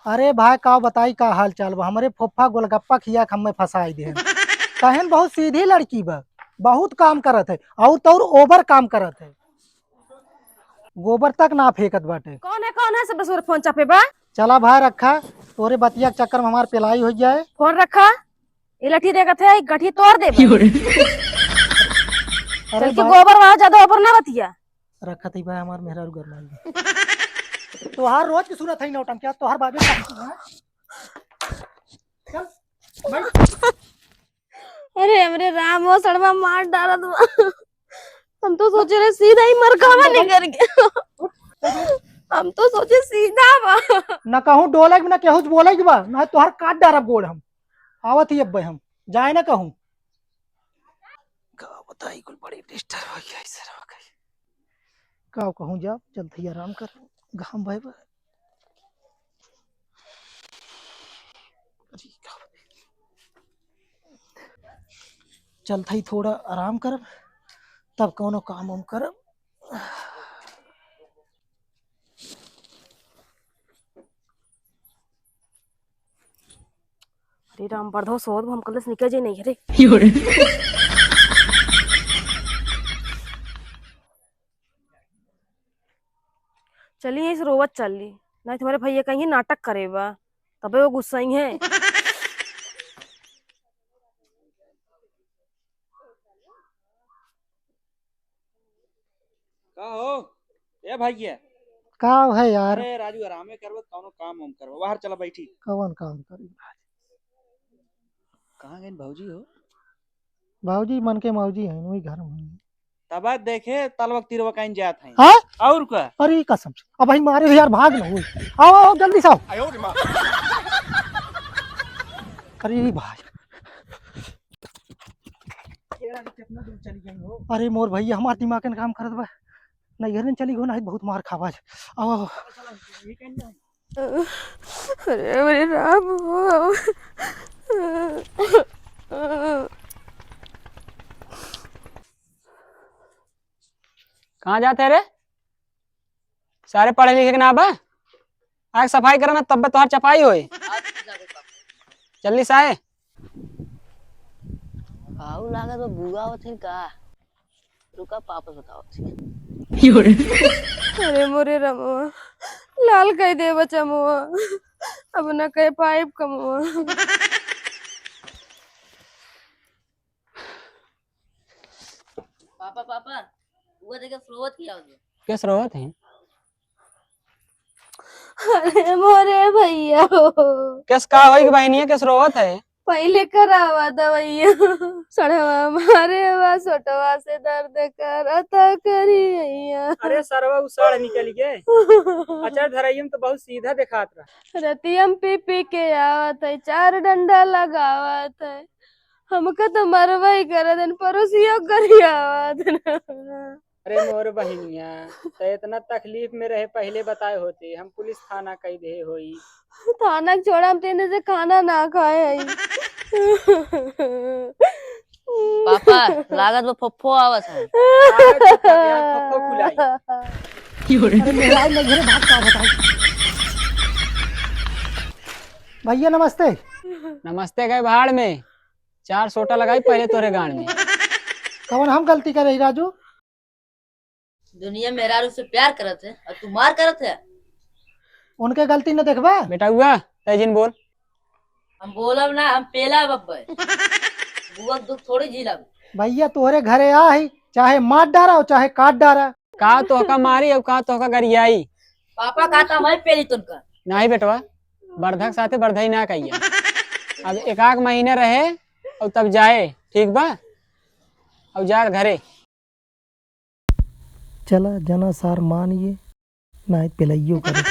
अरे भाई का बताई का हाल चाल बा। हमरे फोफा गोलगप्पा खिया के हमें फंसाई दे कहन बहुत सीधी लड़की बा, बहुत काम करत है और तो ओवर काम करत है, गोबर तक ना फेंकत बाटे। कौन है सब बस फोन चापे बा। चला भाई रखा, तोरे बतिया के चक्कर में हमार पिलाई हो जाए। फोन रखा, ये लठी देखा थे गठी तोड़ दे बा। अरे चल के भाई गोबर वहां ज्यादा ऊपर ना बतिया। रखा थी भाई हमार मेहरारू गरमाई तोहार रोज की सूरत है नौटंकी, क्या तोहार बाबे चल भाई। अरे हमरे राम वो सड़वा मार डाला तू। हम तो सोचे रहे सीधा ही मर खावा नहीं करके। हम तो सोचे सीधा बा। न कहूँ डोले न केहू बोले बा न तोहार काट डारब गोड़ हम। आवत ही अब हम जाए ना कहूँ का बताई कुल बड़ी डिस्टर्ब हो गया इस हो गई का कहूँ जा जल्दी आराम कर घाम भाई बा। चल थई थोड़ा आराम करब तब कौनो काम उम करब। अरे राम बर्धो सोद हम कल से निकल जे नहीं रे। चलिए इस रोवत चल ली नहीं तुम्हारे भैया कहीं नाटक करेगा तबे वो गुस्सा ही है। का हो ए भैया। का है यार? अरे राजू आरामे करबो कौनो काम हम करबो बाहर चला बैठी। कौन काम करी? कहाँ गए भौजी हो? बाबूजी मन के मौजी है वही घर में। तब देखे तलवक तिरवक कहीं जात हैं। हाँ और का अरे कसम से अब भाई मारे यार भाग ना हुई। आओ आओ जल्दी से आओ। अरे भाई कितना दूर चली गई हो? अरे मोर भैया हमार दिमाग के काम करत बा नहीं घर चली गो नहीं बहुत मार खावा। आओ आओ अरे अरे राम कहाँ जाते रे? सारे पढ़े लिखे के ना बा आग सफाई करना तब तोहार चपाई होई। जल्दी से आए। आऊ लागत बा बुआ होथे का रुका पापा बताओ अरे मोरे रमवा लाल कह दे बचा मुआ अब न कह पाइप कमुआ। पापा पापा बुआ देखे फ्लोवत किया हो किस रोवत है? अरे मोरे भैया किस का होई कि बहनिया किस रोवत है? पहले करावा दवैया सड़वा मारे वा सोटवा से दर्द करता करिया। अरे सरवा उसाड़ निकल गए। अच्छा धरैयम तो बहुत सीधा दिखात रहा। रतियम पी पी के आवत है 4 डंडा लगावत है हमका तो मरवाई करदन परोसियो करियावत। अरे मोर बहनिया तो इतना तकलीफ में रहे पहले बताए होते हम पुलिस थाना कई दे होई। थाना छोड़ा हम तेने से खाना ना खाए है। पापा लागत बा फप्फो आवत है। अरे मेरा नहीं घरे भाग का बताई। भैया नमस्ते। नमस्ते गए भाड़ में 4 सोटा लगाई पहले तोरे गांड में। कौन हम गलती कर रही राजू? दुनिया में मेरा से प्यार करत है और तू मार करत है। उनके गलती न देखबा बेटा हुआ तेजिन बोल। हम बोलब ना हम पेला बब्बे बुआ दुख थोड़ी झीलब। भैया तोहरे घरे आ ही चाहे मार डारा हो चाहे काट डारा। का तोहका मारी और का तोहका गरियाई। पापा कहता मैं पेली तुनका नहीं बेटवा बर्धक साथे बर्धई ना कहिया। अब एक आध महीने रहे और तब जाए ठीक बा अब जा घरे। चला जना सार मानिए ना पिलाइयो करे।